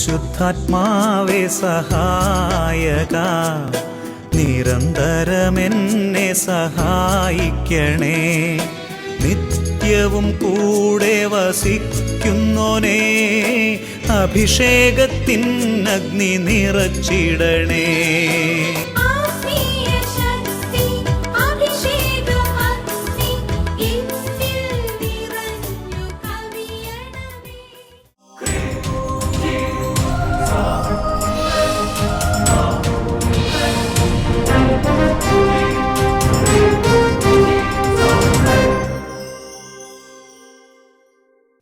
പരിശുദ്ധാത്മാവേ സഹായക, നിരന്തരമെന്നെ സഹായിക്കണേ. നിത്യവും കൂടെ വസിക്കുന്നോനേ, അഭിഷേകത്തിൻ അഗ്നി നിറച്ചിടണേ.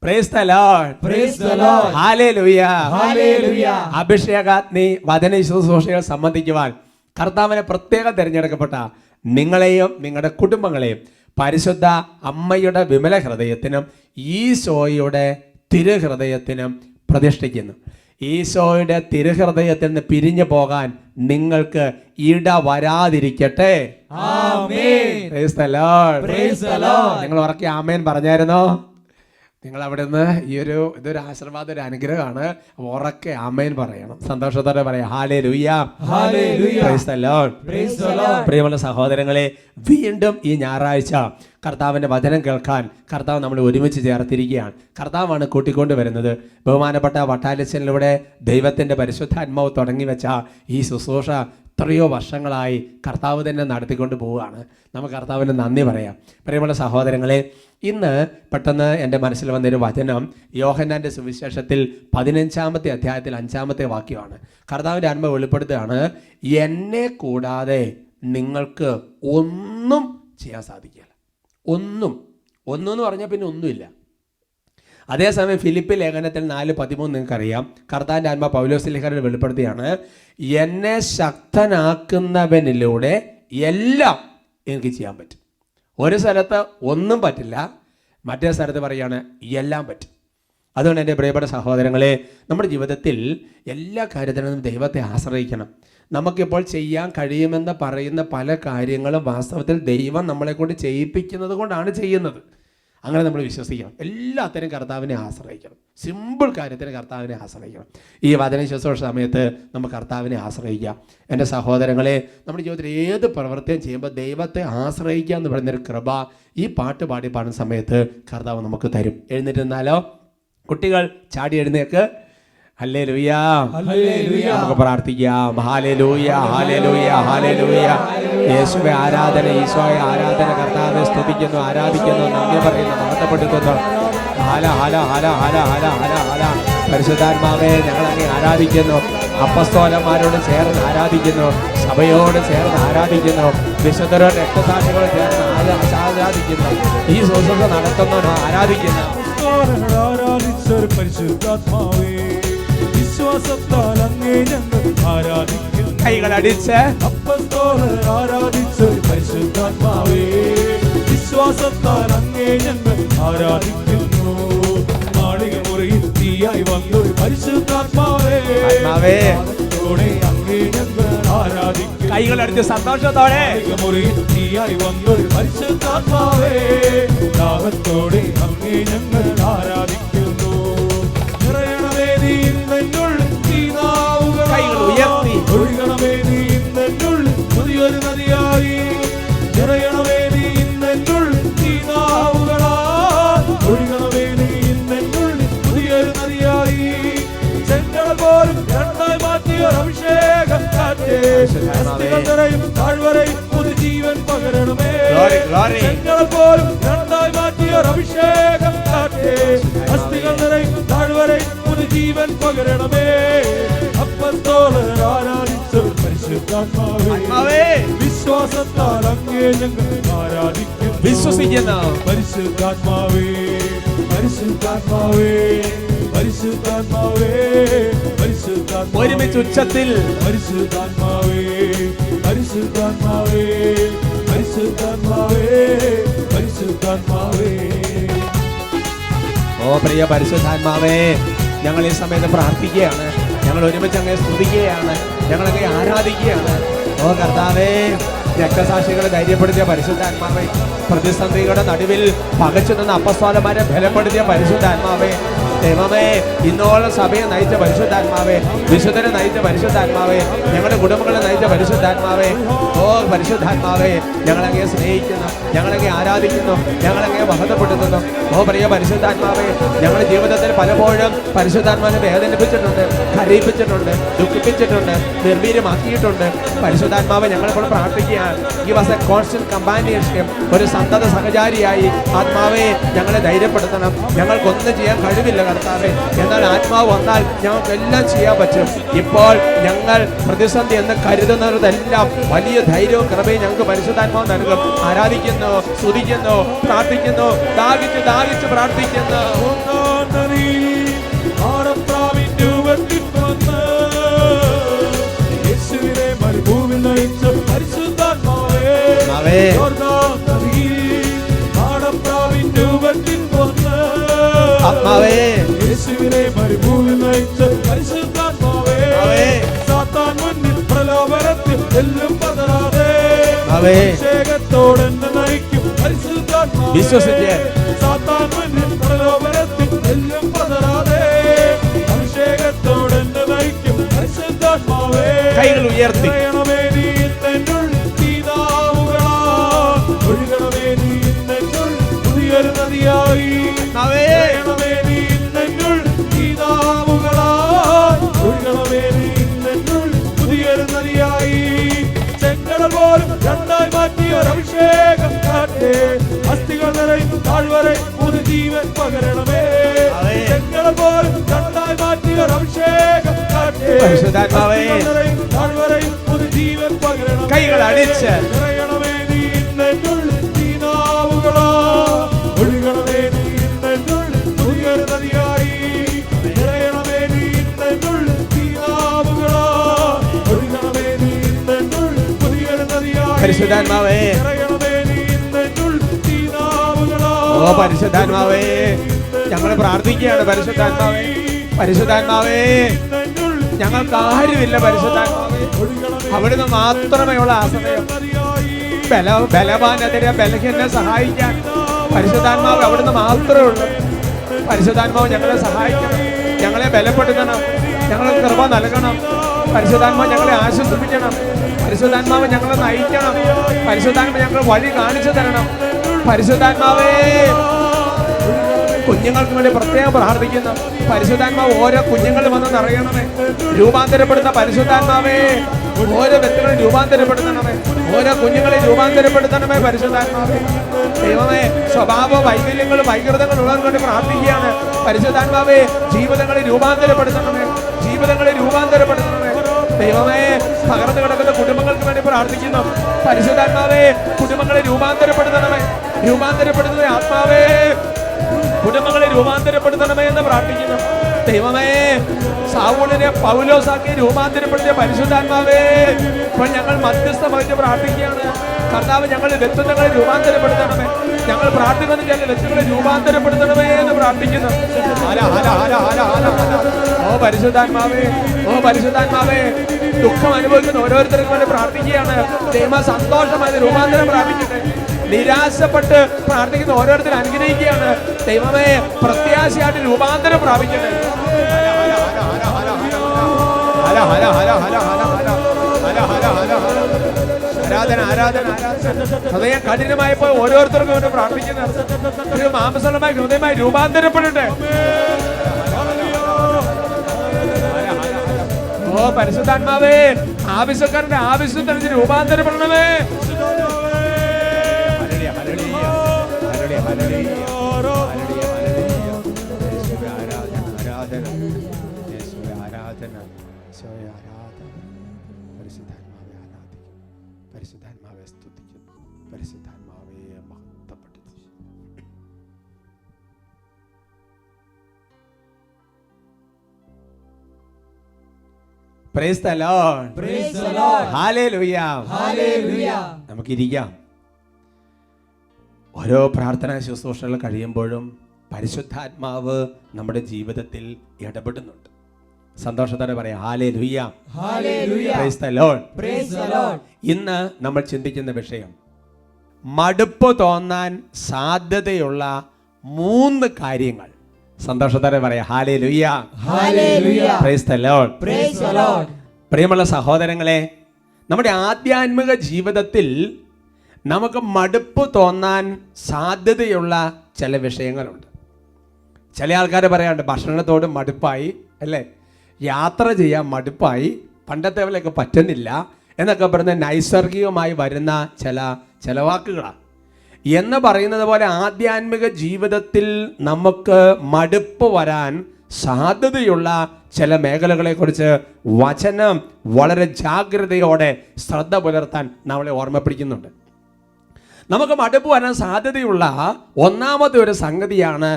Praise the Lord. Praise the Lord. Hallelujah. Hallelujah. അഭിഷേകാഗ്നി വചന ശുശ്രൂഷകൾ സംബന്ധിക്കുവാൻ കർത്താവിനെ പ്രത്യേകം തിരഞ്ഞെടുക്കപ്പെട്ട നിങ്ങളെയും നിങ്ങളുടെ കുടുംബങ്ങളെയും പരിശുദ്ധ അമ്മയുടെ വിമല ഹൃദയത്തിനും ഈശോയുടെ തിരുഹൃദയത്തിനും പ്രതിഷ്ഠിക്കുന്നു. ഈശോയുടെ തിരുഹൃദയത്തിൽ നിന്ന് പിരിഞ്ഞു പോകാൻ നിങ്ങൾക്ക് ഇട വരാതിരിക്കട്ടെ. ആമേൻ. Praise the Lord. Praise the Lord. നിങ്ങൾ ഉറക്കെ ആമേൻ പറഞ്ഞായിരുന്നോ? നിങ്ങൾ അവിടെ നിന്ന് ഇതൊരു ആശീർവാദം, ഒരു അനുഗ്രഹമാണ്. ഉറക്കെ ആമേൻ പറയണം, സന്തോഷത്തോടെ പറയാം. Hallelujah, hallelujah, praise the Lord, praise the Lord. പ്രിയമുള്ള സഹോദരങ്ങളെ, വീണ്ടും ഈ ഞായറാഴ്ച കർത്താവിൻ്റെ വചനം കേൾക്കാൻ കർത്താവ് നമ്മൾ ഒരുമിച്ച് ചേർത്തിരിക്കുകയാണ്. കർത്താവാണ് കൂട്ടിക്കൊണ്ട് വരുന്നത്. ബഹുമാനപ്പെട്ട വട്ടാലച്ചനിലൂടെ ദൈവത്തിൻ്റെ പരിശുദ്ധാത്മാവ് തുടങ്ങി വെച്ച ഈ ശുശ്രൂഷ എത്രയോ വർഷങ്ങളായി കർത്താവ് തന്നെ നടത്തിക്കൊണ്ട് പോവുകയാണ്. നമുക്ക് കർത്താവിന് നന്ദി പറയാം. പ്രിയമുള്ള സഹോദരങ്ങളെ, ഇന്ന് പെട്ടെന്ന് എൻ്റെ മനസ്സിൽ വന്നൊരു വചനം യോഹന്നാൻ്റെ സുവിശേഷത്തിൽ 15-ാമത്തെ അധ്യായത്തിൽ 5-ാമത്തെ വാക്യമാണ്. കർത്താവിൻ്റെ ആത്മാവ് വെളിപ്പെടുത്തുകയാണ്, എന്നെ കൂടാതെ നിങ്ങൾക്ക് ഒന്നും ചെയ്യാൻ സാധിക്കില്ല. ഒന്നും എന്ന് പറഞ്ഞാൽ പിന്നെ ഒന്നുമില്ല. അതേസമയം ഫിലിപ്പി ലേഖനത്തിൽ 4:13 നിങ്ങൾക്കറിയാം, കർത്താവിൻ്റെ ആത്മാ പൗലോസ് ലേഖനത്തിൽ വെളിപ്പെടുത്തിയാണ്, എന്നെ ശക്തനാക്കുന്നവനിലൂടെ എല്ലാം എനിക്ക് ചെയ്യാൻ പറ്റും. ഒരു സ്ഥലത്ത് ഒന്നും പറ്റില്ല, മറ്റേ സ്ഥലത്ത് പറയുകയാണ് എല്ലാം പറ്റും. അതുകൊണ്ട് എൻ്റെ പ്രിയപ്പെട്ട സഹോദരങ്ങളെ, നമ്മുടെ ജീവിതത്തിൽ എല്ലാ കാര്യത്തിനും ദൈവത്തെ ആശ്രയിക്കണം. നമുക്കിപ്പോൾ ചെയ്യാൻ കഴിയുമെന്ന് പറയുന്ന പല കാര്യങ്ങളും വാസ്തവത്തിൽ ദൈവം നമ്മളെക്കൊണ്ട് ചെയ്യിപ്പിക്കുന്നത് കൊണ്ടാണ് ചെയ്യുന്നത്. അങ്ങനെ നമ്മൾ വിശ്വസിക്കണം. എല്ലാത്തിനും കർത്താവിനെ ആശ്രയിക്കണം. സിമ്പിൾ കാര്യത്തിന് കർത്താവിനെ ആശ്രയിക്കണം. ഈ വചന ശുശ്രൂഷ സമയത്ത് നമുക്ക് കർത്താവിനെ ആശ്രയിക്കാം. എൻ്റെ സഹോദരങ്ങളെ, നമ്മുടെ ജീവിതത്തിൽ ഏത് പ്രവൃത്തിയും ചെയ്യുമ്പോൾ ദൈവത്തെ ആശ്രയിക്കുക എന്ന് പറയുന്നൊരു കൃപ ഈ പാട്ട് പാടുന്ന സമയത്ത് കർത്താവ് നമുക്ക് തരും. എഴുന്നേറ്റുന്നാലോ? കുട്ടികൾ ചാടി എഴുന്നേക്ക്. Hallelujah, hallelujah. നമുക്ക് പ്രാർത്ഥിക്കാം. Hallelujah, hallelujah, hallelujah. യേശുവേ ആരാധന, ഈശോയെ ആരാധന. കർത്താവെ സ്തുതിക്കുന്നു, ആരാധിക്കുന്നു, നന്ദി പറയുന്നു, മഹത്വപ്പെടുത്തുന്നു. ഹല ഹല ഹല ഹല ഹല ഹല ഹല. പരിശുദ്ധാത്മാവേ, ഞങ്ങളങ്ങ് ആരാധിക്കുന്നു. അപ്പസ്തോലന്മാരോട് ചേർന്ന് ആരാധിക്കുന്നു, സഭയോട് ചേർന്ന് ആരാധിക്കുന്നു, വിശുദ്ധരോട് രക്തസാക്ഷികളോട് ചേർന്ന് ആരാധിക്കുന്നു, ഈ ശുശ്രൂഷ നടത്തുന്നവരോ ആരാധിക്കുന്നു. പരിശുദ്ധാത്മാവേ, വിശ്വാസത്താൽ അങ്ങേ ഞങ്ങൾ ആരാധിക്കുന്നു. കൈകളടിച്ച് അപ്പസ്തോലർ ആരാധിച്ചൊരു പരിശുദ്ധാത്മാവേ, വിശ്വാസത്താൽ അങ്ങേ ഞങ്ങൾ ആരാധിക്കുന്നു. മാളിക മുറിയിൽ തീയായി വന്നൊരു പരിശുദ്ധാത്മാവേ, അങ്ങേ ഞങ്ങൾ ആരാധിക്കുന്നു. കൈകളടിച്ച് സന്തോഷത്തോടെ മുറിയിൽ തീയായി വന്നൊരു പരിശുദ്ധാത്മാവേ, ദാഹത്തോടെ അങ്ങേ ഞങ്ങൾ ആരാധിക്കുന്നു. നിറയണമേ നീ ഇന്നുള്ളിൽ തീനാവുകൾ ഉയർത്തി ഒഴുകണമേ നീ ഇന്നുള്ളിൽ പുതിയൊരു നദിയായി. നിറയണമേ നീ ഇന്നുള്ളിൽ തീനാവുകളാ ഒഴുകണമേ നീ ഇന്നുള്ളിൽ പുതിയൊരു നദിയായി. ചെങ്കടൽ പോലും രണ്ടായി മാറ്റിയ അഭിഷേകം കാറ്റേ, നിറയും താഴ്വരയും പുതുജീവൻ പകരണമേ. ചെങ്കടൽ പോലും രണ്ടായി മാറ്റിയ അഭിഷേകം കാറ്റേ, അസ്ഥികൾ നിറയും താഴ്വരയും പുതുജീവൻ പകരണമേ. അപ്പസ്തോലർ ആരാധിച്ചൊരു പരിശുദ്ധാത്മാവേ, വിശ്വാസത്താൽ അങ്ങേ ഞങ്ങൾ ആരാധിക്കുന്നു. വിശ്വസിക്കുന്നു. പരിശുദ്ധാത്മാവേ, പരിശുദ്ധാത്മാവേ, പരിശുദ്ധാത്മാവേ, പരിശുദ്ധാത്മാവേ. ഒരുമിച്ച് ഉച്ചത്തിൽ പരിശുദ്ധാത്മാവേ, പരിശുദ്ധാത്മാവേ, പരിശുദ്ധാത്മാവേ, പരിശുദ്ധാത്മാവേ. ഓ പ്രിയ പരിശുദ്ധാത്മാവേ, ഞങ്ങൾ ഈ സമയത്ത് പ്രാർത്ഥിക്കുകയാണ്, ഞങ്ങൾ ഒരുമിച്ച് അങ്ങേ സ്തുതിക്കുകയാണ്, ഞങ്ങളങ്ങേ ആരാധിക്കുകയാണ്. ഓ കർത്താവേ, രക്തസാക്ഷികളെ ധൈര്യപ്പെടുത്തിയ പരിശുദ്ധാത്മാവേ, പ്രതിസന്ധികളുടെ നടുവിൽ പകച്ചു നിന്ന് അപ്പസ്തോലന്മാരെ ബലപ്പെടുത്തിയ പരിശുദ്ധാത്മാവേ, ദൈവമേ, ഇന്നോളം സഭയെ നയിച്ച പരിശുദ്ധാത്മാവേ, വിശുദ്ധരെ നയിച്ച പരിശുദ്ധാത്മാവേ, ഞങ്ങളുടെ കുടുംബങ്ങളെ നയിച്ച പരിശുദ്ധാത്മാവേ, ഓ പരിശുദ്ധാത്മാവേ, ഞങ്ങളങ്ങേ സ്നേഹിക്കുന്നു, ഞങ്ങളങ്ങേ ആരാധിക്കുന്നു, ഞങ്ങളങ്ങേ മഹത്വപ്പെടുത്തുന്നു. ഓ പ്രിയ പരിശുദ്ധാത്മാവേ, ഞങ്ങളുടെ ജീവിതത്തിൽ പലപ്പോഴും പരിശുദ്ധാത്മാവിനെ വേദനിപ്പിച്ചിട്ടുണ്ട്, കരയിപ്പിച്ചിട്ടുണ്ട്, ദുഃഖിപ്പിച്ചിട്ടുണ്ട്, നിർവീര്യമാക്കിയിട്ടുണ്ട്. പരിശുദ്ധാത്മാവെ, ഞങ്ങളിപ്പോൾ പ്രാർത്ഥിക്കുകയാണ്. Give us a constant companionship, ഒരു സന്തത സഹചാരിയായി ആത്മാവെ ഞങ്ങളെ ധൈര്യപ്പെടുത്തണം. ഞങ്ങൾക്കൊന്നും ചെയ്യാൻ കഴിവില്ല കർത്താവേ, എന്നാൽ ആത്മാവ് വന്നാൽ ഞങ്ങൾക്കെല്ലാം ചെയ്യാൻ പറ്റും. ഇപ്പോൾ ഞങ്ങൾ പ്രതിസന്ധി എന്ന് കരുതുന്നതെല്ലാം വലിയ ധൈര്യവും കൃപയും ഞങ്ങൾക്ക് പരിശുദ്ധാത്മാവ് നൽകും. ആരാധിക്കുന്നു, സ്തുതിക്കുന്നു, പ്രാർത്ഥിക്കുന്നു, ദാഹിച്ച് ദാഹിച്ച് പ്രാർത്ഥിക്കുന്നു. ആത്മാവേ, യേശുവിനെ മരുഭൂമിയിൽ നയിച്ച പരിശുദ്ധാത്മാവേ, സാത്താൻ മുന്നിൽ പ്രലോഭനത്തിൽ എല്ലും പതറാതെ അഭിഷേകത്തോടെ നയിക്കും പരിശുദ്ധാത്മാവേ. വിശ്വസിച്ച് സാത്താൻ മുന്നിൽ പ്രലോഭനത്തിൽ എല്ലും പതറാതെ അഭിഷേകത്തോടെ നയിക്കും പരിശുദ്ധാത്മാവേ. കൈകൾ ഉയർത്തി ഒഴുകണമേ നീ എന്നുൾ പുതിയൊരു നദിയായി. പുതിയൊരു നദിയായി ചെങ്കടൽ പോലും രണ്ടായി മാറ്റിയ അഭിഷേകം കാറ്റേ, അസ്ഥികൾ നിറയും താഴ്വരെ പുതുജീവൻ പകരണമേ. ചെങ്കടൽ പോലും രണ്ടായി മാറ്റിയ അഭിഷേകം കാറ്റേ, നിറയും താഴ്വരയും പുതുജീവൻ പകരണം. കൈകൾ അടിച്ച് നിറയണമേ നീ എന്നുൾ തീനാവുകളാ, ഒഴുകണമേ നീ എന്നുൾ പുതിയൊരു നദിയായി. നിറയണമേ നീ എന്നുൾ തീനാവുകളാ, ഒഴുകണമേ നീ എന്നുൾ പുതിയൊരു നദിയായി. പരിശുദ്ധാത്മാവേ, നിറയണമേ നീ എന്നുൾ തീനാവുകളാ. ഓ പരിശുദ്ധാത്മാവേ, ഞങ്ങൾ പ്രാർത്ഥിക്കുകയാണ്. പരിശുദ്ധാത്മാവേ, പരിശുദ്ധാത്മാവേ, ഞങ്ങൾക്ക് ആരുമില്ല. പരിശുദ്ധാത്മാവേ, അവിടുന്ന് മാത്രമേ ഉള്ള ആശ്രയം. ബലവാനെതിരെ ബലഹീനനെ സഹായിക്കാൻ പരിശുദ്ധാത്മാവ് അവിടുന്ന് മാത്രമേ ഉള്ളൂ. പരിശുദ്ധാത്മാവ് ഞങ്ങളെ സഹായിക്കണം, ഞങ്ങളെ ബലപ്പെടുത്തണം, ഞങ്ങൾക്ക് കൃപ നൽകണം. പരിശുദ്ധാത്മാവ് ഞങ്ങളെ ആശ്വസിപ്പിക്കണം, പരിശുദ്ധാത്മാവ് ഞങ്ങളെ നയിക്കണം, പരിശുദ്ധാത്മാവ് ഞങ്ങൾ വഴി കാണിച്ചു തരണം. പരിശുദ്ധാത്മാവേ, കുഞ്ഞുങ്ങൾക്ക് വേണ്ടി പ്രത്യേകം പ്രാർത്ഥിക്കുന്നു. പരിശുദ്ധാത്മാവ് ഓരോ കുഞ്ഞുങ്ങൾ വന്ന് നിറയണമേ, രൂപാന്തരപ്പെടുന്ന പരിശുദ്ധാത്മാവേ, ഓരോ വ്യക്തികളെ രൂപാന്തരപ്പെടുത്തണമേ, ഓരോ കുഞ്ഞുങ്ങളെ രൂപാന്തരപ്പെടുത്തണമേ. പരിശുദ്ധാത്മാവേ, ദൈവമേ, സ്വഭാവ വൈകല്യങ്ങളും വൈകൃതങ്ങളും ഉള്ളവർക്ക് വേണ്ടി പ്രാർത്ഥിക്കുകയാണ്. പരിശുദ്ധാത്മാവേ, ജീവിതങ്ങളെ രൂപാന്തരപ്പെടുത്തണമേ, ജീവിതങ്ങളെ രൂപാന്തരപ്പെടുത്തണമേ. ദൈവമേ, തകർന്നു കിടക്കുന്ന കുടുംബങ്ങൾക്ക് വേണ്ടി പ്രാർത്ഥിക്കുന്നു. പരിശുദ്ധാത്മാവേ, കുടുംബങ്ങളെ രൂപാന്തരപ്പെടുത്തണമേ, രൂപാന്തരപ്പെടുത്തുന്ന ആത്മാവേ, കുടുംബങ്ങളെ രൂപാന്തരപ്പെടുത്തണമേ എന്ന് പ്രാർത്ഥിക്കുന്നു. ദൈവമേ, സാവൂളിനെ പൗലോസാക്കി രൂപാന്തരപ്പെടുത്തിയ പരിശുദ്ധാത്മാവേ, ഇപ്പോൾ ഞങ്ങൾ മധ്യസ്ഥം വഹിച്ച് പ്രാർത്ഥിക്കുകയാണ്. കർത്താവ്, ഞങ്ങളുടെ വ്യക്തിത്വങ്ങളെ രൂപാന്തരപ്പെടുത്തണമേ, ഞങ്ങൾ പ്രാർത്ഥിക്കുന്ന ചില വ്യക്തികളെ രൂപാന്തരപ്പെടുത്തണമേ എന്ന് പ്രാർത്ഥിക്കുന്നു. ഓ പരിശുദ്ധാത്മാവേ, ഓ പരിശുദ്ധാത്മാവേ, ദുഃഖം അനുഭവിക്കുന്ന ഓരോരുത്തർക്കും വേണ്ടി പ്രാർത്ഥിക്കുകയാണ്. ദൈവ സന്തോഷമായി രൂപാന്തരം പ്രാപിക്കട്ടെ. നിരാശപ്പെട്ട് പ്രാർത്ഥിക്കുന്ന ഓരോരുത്തരും അനുഗ്രഹിക്കുകയാണ്. ദൈവമേ, പ്രത്യാശയായിട്ട് രൂപാന്തരം പ്രാപിക്കട്ടെ. ആരാധന ആരാധന ഹൃദയം കഠിനമായപ്പോൾ ഓരോരുത്തർക്കും വേണ്ടി പ്രാർത്ഥിക്കുന്നത് മാംസളമായി ഹൃദയമായി രൂപാന്തരപ്പെടട്ടെ. ഓ പരിശുദ്ധാത്മാവേ, ആവശ്യക്കാരന്റെ ആവശ്യത്തിന് രൂപാന്തരപ്പെടണമേ. പരിശുദ്ധാത്മാവെ സ്തുതിക്കുന്നു, പരിശുദ്ധാത്മാവെ മഹത്വപ്പെടുത്തുന്നു. Praise the Lord. Praise the Lord. Hallelujah. Hallelujah. നമുക്കിരിക്കാം. ഓരോ പ്രാർത്ഥനാ ശുശ്രൂഷകൾ കഴിയുമ്പോഴും പരിശുദ്ധാത്മാവ് നമ്മുടെ ജീവിതത്തിൽ ഇടപെടുന്നുണ്ട്. സന്തോഷത്തോടെ പറയാം hallelujah. Hallelujah. Price the Lord. Praise the Lord. ഇന്ന് നമ്മൾ ചിന്തിക്കുന്ന വിഷയം മടുപ്പ് തോന്നാൻ സാധ്യതയുള്ള 3 കാര്യങ്ങൾ സന്തോഷത്തോടെ പറയാം hallelujah, hallelujah, price the Lord. Praise the Lord. പ്രിയമുള്ള സഹോദരങ്ങളെ, നമ്മുടെ ആധ്യാത്മിക ജീവിതത്തിൽ നമുക്ക് മടുപ്പ് തോന്നാൻ സാധ്യതയുള്ള ചില വിഷയങ്ങളുണ്ട്. ചില ആൾക്കാർ പറയാറുണ്ട് ഭക്ഷണത്തോട് മടുപ്പായി, അല്ലേ, യാത്ര ചെയ്യാൻ മടുപ്പായി, പണ്ടത്തെ പോലെയൊക്കെ പറ്റുന്നില്ല എന്നൊക്കെ പറഞ്ഞ് നൈസർഗികമായി വരുന്ന ചില വാക്കുകളാണ്. എന്ന് പറയുന്നത് പോലെ ആധ്യാത്മിക ജീവിതത്തിൽ നമുക്ക് മടുപ്പ് വരാൻ സാധ്യതയുള്ള ചില മേഖലകളെക്കുറിച്ച് വചനം വളരെ ജാഗ്രതയോടെ ശ്രദ്ധ പുലർത്താൻ നമ്മളെ ഓർമ്മപ്പെടുത്തുന്നുണ്ട്. നമുക്ക് മടുപ്പ് വരാൻ സാധ്യതയുള്ള ഒന്നാമത്തെ ഒരു സംഗതിയാണ്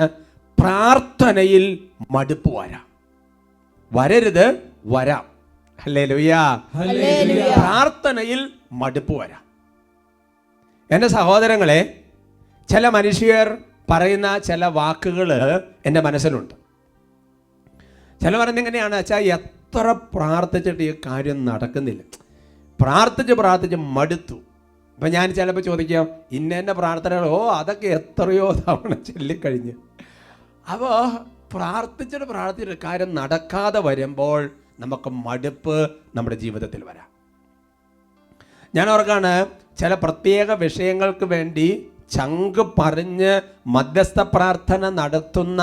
പ്രാർത്ഥനയിൽ മടുപ്പ് വരരുത്, വരാം. Hallelujah, hallelujah. പ്രാർത്ഥനയിൽ മടുപ്പ് വരാം. എൻ്റെ സഹോദരങ്ങളെ, ചില മനുഷ്യർ പറയുന്ന ചില വാക്കുകൾ എൻ്റെ മനസ്സിലുണ്ട്. ചില പറയുന്നത് എങ്ങനെയാണ് വെച്ചാൽ, എത്ര പ്രാർത്ഥിച്ചിട്ട് ഈ കാര്യം നടക്കുന്നില്ല, പ്രാർത്ഥിച്ച് മടുത്തു. അപ്പം ഞാൻ ചിലപ്പോൾ ചോദിക്കാം, ഇന്ന പ്രാർത്ഥനകൾ, അതൊക്കെ എത്രയോ തവണ ചൊല്ലിക്കഴിഞ്ഞ്. അപ്പോൾ പ്രാർത്ഥിച്ചിട്ട് കാര്യം നടക്കാതെ വരുമ്പോൾ നമുക്ക് മടുപ്പ് നമ്മുടെ ജീവിതത്തിൽ വരാം. ഞാൻ ഓർക്കാണ്, ചില പ്രത്യേക വിഷയങ്ങൾക്ക് വേണ്ടി ചങ്ക് പറഞ്ഞ് മധ്യസ്ഥ പ്രാർത്ഥന നടത്തുന്ന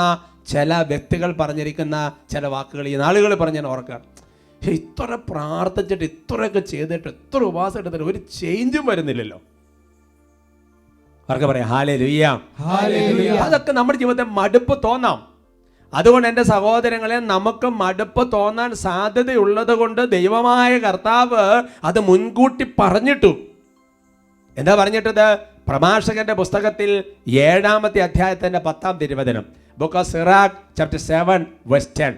ചില വ്യക്തികൾ പറഞ്ഞിരിക്കുന്ന ചില വാക്കുകൾ ഈ നാളുകൾ പറഞ്ഞ് ഞാൻ ഓർക്കാം. ഇത്ര പ്രാർത്ഥിച്ചിട്ട് ഇത്രയൊക്കെ ചെയ്തിട്ട് ഇത്ര ഉപവാസം എടുത്തിട്ട് ഒരു ചേഞ്ചും വരുന്നില്ലല്ലോ. അവർക്ക് പറയാം ഹല്ലേലൂയ, ഹല്ലേലൂയ. അതൊക്കെ നമ്മുടെ ജീവിതത്തിൽ മടുപ്പ് തോന്നാം. അതുകൊണ്ട് എൻ്റെ സഹോദരങ്ങളെ, നമുക്ക് മടുപ്പ് തോന്നാൻ സാധ്യതയുള്ളത് കൊണ്ട് ദൈവമായ കർത്താവ് അത് മുൻകൂട്ടി പറഞ്ഞിട്ടു. എന്താ പറഞ്ഞിട്ടത്? പ്രഭാഷകന്റെ പുസ്തകത്തിൽ 7-ാമത്തെ അധ്യായത്തിന്റെ 10-ാം തിരുവചനം, ബുക്ക് ഓഫ് സിറാഖ് ചാപ്റ്റർ 7:10,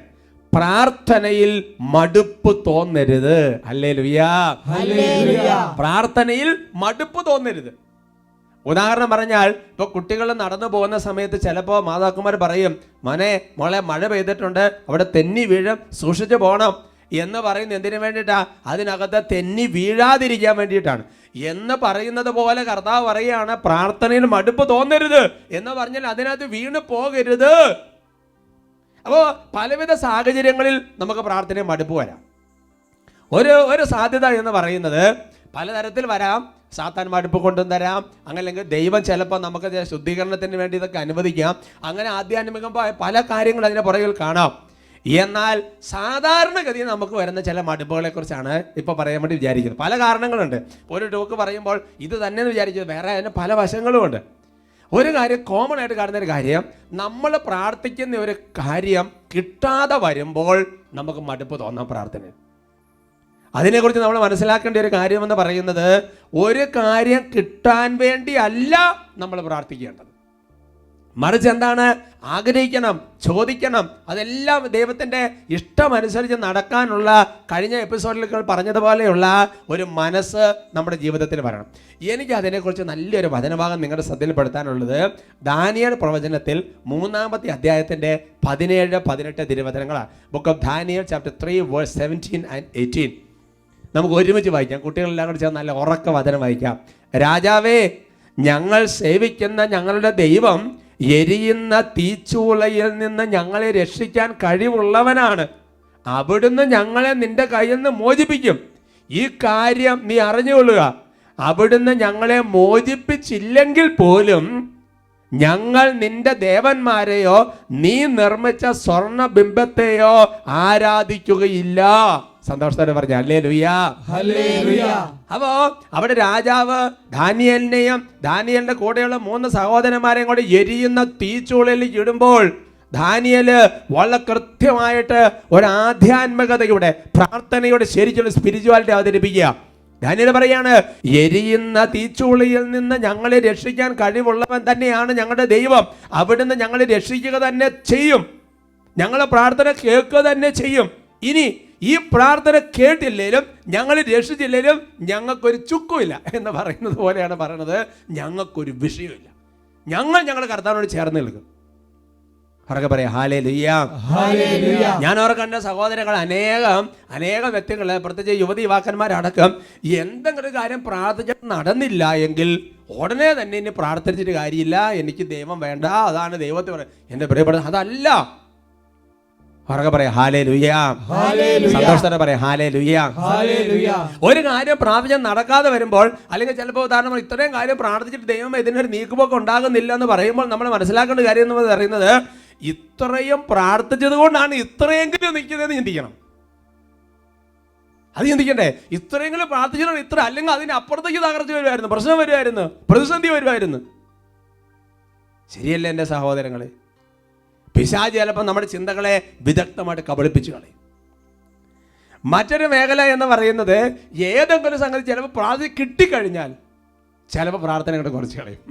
പ്രാർത്ഥനയിൽ മടുപ്പ് തോന്നരുത്. Hallelujah, hallelujah. പ്രാർത്ഥനയിൽ മടുപ്പ് തോന്നരുത്. ഉദാഹരണം പറഞ്ഞാൽ, ഇപ്പോൾ കുട്ടികൾ നടന്നു പോകുന്ന സമയത്ത് ചിലപ്പോൾ മാതാക്കന്മാർ പറയും, മോളെ മഴ പെയ്തിട്ടുണ്ട്, അവിടെ തെന്നി വീഴും, സൂക്ഷിച്ചു പോകണം എന്ന് പറയുന്നത് എന്തിനു വേണ്ടിയിട്ടാണ്? അതിനകത്ത് തെന്നി വീഴാതിരിക്കാൻ വേണ്ടിയിട്ടാണ് എന്ന് പറയുന്നത് പോലെ കർത്താവ് പറയുകയാണ്, പ്രാർത്ഥനയിൽ മടുപ്പ് തോന്നരുത് എന്ന് പറഞ്ഞാൽ അതിനകത്ത് വീണ് പോകരുത്. അപ്പോൾ പലവിധ സാഹചര്യങ്ങളിൽ നമുക്ക് പ്രാർത്ഥനയിൽ മടുപ്പ് വരാം. ഒരു സാധ്യത എന്ന് പറയുന്നത് പലതരത്തിൽ വരാം. സാത്താൻ മടുപ്പ് കൊണ്ടും തരാം, അങ്ങനെയെങ്കിൽ ദൈവം ചിലപ്പോൾ നമുക്ക് ശുദ്ധീകരണത്തിന് വേണ്ടി ഇതൊക്കെ അനുവദിക്കാം. അങ്ങനെ ആധ്യാത്മികമായ പല കാര്യങ്ങൾ അതിൻ്റെ പുറകിൽ കാണാം. എന്നാൽ സാധാരണഗതിയിൽ നമുക്ക് വരുന്ന ചില മടുപ്പുകളെ കുറിച്ചാണ് ഇപ്പോൾ പറയാൻ വേണ്ടി വിചാരിക്കുന്നത്. പല കാരണങ്ങളുണ്ട്. ഒരു ടോക്ക് പറയുമ്പോൾ ഇത് തന്നെ എന്ന് വിചാരിച്ചത് വേറെ, അതിന് പല വശങ്ങളുമുണ്ട്. ഒരു കാര്യം കോമൺ ആയിട്ട് കാണുന്ന ഒരു കാര്യം, നമ്മൾ പ്രാർത്ഥിക്കുന്ന ഒരു കാര്യം കിട്ടാതെ വരുമ്പോൾ നമുക്ക് മടുപ്പ് തോന്നാം പ്രാർത്ഥന. അതിനെക്കുറിച്ച് നമ്മൾ മനസ്സിലാക്കേണ്ട ഒരു കാര്യമെന്ന് പറയുന്നത്, ഒരു കാര്യം കിട്ടാൻ വേണ്ടി അല്ല നമ്മൾ പ്രാർത്ഥിക്കേണ്ടത്, മറിച്ച് എന്താണ്? ആഗ്രഹിക്കണം, ചോദിക്കണം. അതെല്ലാം ദൈവത്തിൻ്റെ ഇഷ്ടമനുസരിച്ച് നടക്കാനുള്ള, കഴിഞ്ഞ എപ്പിസോഡിൽ പറഞ്ഞതുപോലെയുള്ള ഒരു മനസ്സ് നമ്മുടെ ജീവിതത്തിൽ വരണം. എനിക്ക് അതിനെക്കുറിച്ച് നല്ലൊരു വചനഭാഗം നിങ്ങളുടെ ശ്രദ്ധയിൽപ്പെടുത്താനുള്ളത് ദാനിയേൽ പ്രവചനത്തിൽ 3-ാമത്തെ അധ്യായത്തിൻ്റെ 17-18 തിരുവചനങ്ങളാണ്. Book of Daniel chapter 3:17 and 18. നമുക്ക് ഒരുമിച്ച് വായിക്കാം. കുട്ടികളെല്ലാം കൂടി ചേർന്ന് നല്ല ഉറക്ക വചനം വായിക്കാം. രാജാവേ, ഞങ്ങൾ സേവിക്കുന്ന ഞങ്ങളുടെ ദൈവം എരിയുന്ന തീച്ചൂളയിൽ നിന്ന് ഞങ്ങളെ രക്ഷിക്കാൻ കഴിവുള്ളവനാണ്. അവിടുന്ന് ഞങ്ങളെ നിന്റെ കയ്യിൽ നിന്ന് മോചിപ്പിക്കും. ഈ കാര്യം നീ അറിഞ്ഞുകൊള്ളുക. അവിടുന്ന് ഞങ്ങളെ മോചിപ്പിച്ചില്ലെങ്കിൽ പോലും ഞങ്ങൾ നിന്റെ ദേവന്മാരെയോ നീ നിർമ്മിച്ച സ്വർണ്ണ ബിംബത്തെയോ ആരാധിക്കുകയില്ല. സന്തോഷത്തോടെ പറഞ്ഞു ഹല്ലേലൂയ, ഹല്ലേലൂയ. അപ്പോ അവിടെ രാജാവ് ദാനിയേലിന്റെ കൂടെയുള്ള 3 സഹോദരന്മാരെയും കൂടെ എരിയുന്ന തീച്ചൂളയിലേക്ക് ഇടുമ്പോൾ ദാനിയേല് വളരെ കൃത്യമായിട്ട് ഒരു ആധ്യാത്മികതയുടെ, പ്രാർത്ഥനയുടെ ശരിക്കുള്ള സ്പിരിച്വാലിറ്റി അവതരിപ്പിക്കുക. ദാനിയേൽ പറയാണ്, എരിയുന്ന തീച്ചൂളയിൽ നിന്ന് ഞങ്ങളെ രക്ഷിക്കാൻ കഴിവുള്ളവൻ തന്നെയാണ് ഞങ്ങളുടെ ദൈവം. അവിടുന്ന് ഞങ്ങളെ രക്ഷിക്കുക തന്നെ ചെയ്യും, ഞങ്ങളെ പ്രാർത്ഥന കേൾക്കുക തന്നെ ചെയ്യും. ഇനി ഈ പ്രാർത്ഥന കേട്ടില്ലേലും ഞങ്ങൾ രക്ഷിച്ചില്ലേലും ഞങ്ങൾക്കൊരു ചുക്കുമില്ല എന്ന് പറയുന്നത് പോലെയാണ് പറയുന്നത്. ഞങ്ങൾക്കൊരു വിഷയമില്ല, ഞങ്ങളുടെ കർത്താവിനോട് ചേർന്ന് നിൽക്കും. അവരൊക്കെ പറയാം ഹല്ലേലൂയ. ഞാൻ അവർക്ക് എൻ്റെ സഹോദരങ്ങൾ അനേകം വ്യക്തികൾ, പ്രത്യേകിച്ച് യുവതി യുവാക്കന്മാരടക്കം, എന്തെങ്കിലും കാര്യം പ്രാർത്ഥിച്ചിട്ട് നടന്നില്ല എങ്കിൽ ഉടനെ തന്നെ ഇനി പ്രാർത്ഥിച്ചിട്ട് കാര്യമില്ല, എനിക്ക് ദൈവം വേണ്ട, അതാണ് ദൈവത്തെ പറയാം. എൻ്റെ പ്രിയപ്പെട്ട അതല്ല. അവരൊക്കെ പറയാം ഹല്ലേലൂയ. സന്തോഷത്തോടെ പറയാം ഹല്ലേലൂയ. ഒരു കാര്യം പ്രാർത്ഥിച്ചാൽ നടക്കാതെ വരുമ്പോൾ, അല്ലെങ്കിൽ ചിലപ്പോൾ ഉദാഹരണം ഇത്രയും കാര്യം പ്രാർത്ഥിച്ചിട്ട് ദൈവം ഇതിനൊരു നീക്കുപോക്ക് ഉണ്ടാകുന്നില്ല എന്ന് പറയുമ്പോൾ നമ്മൾ മനസ്സിലാക്കേണ്ട കാര്യം എന്ന് പറയുന്നത്, ഇത്രയും പ്രാർത്ഥിച്ചത് കൊണ്ടാണ് ഇത്രയെങ്കിലും നിൽക്കുന്നതെന്ന് ചിന്തിക്കണം. അത് ചിന്തിക്കണ്ടേ? ഇത്രയെങ്കിലും പ്രാർത്ഥിച്ചിട്ട് ഇത്ര, അല്ലെങ്കിൽ അതിനപ്പുറത്തേക്ക് തകർച്ച വരുമായിരുന്നു, പ്രശ്നം വരുമായിരുന്നു, പ്രതിസന്ധി വരുമായിരുന്നു. ശരിയല്ലേ എൻ്റെ സഹോദരങ്ങളെ? പിശാച് ചിലപ്പോൾ നമ്മുടെ ചിന്തകളെ വിദഗ്ധമായിട്ട് കബളിപ്പിച്ച് കളയും. മറ്റൊരു മേഖല എന്ന് പറയുന്നത്, ഏതെങ്കിലും സംഗതി ചിലപ്പോൾ പ്രാർത്ഥന കിട്ടിക്കഴിഞ്ഞാൽ ചിലപ്പോൾ പ്രാർത്ഥന കൊണ്ട് കുറച്ച് കളയും.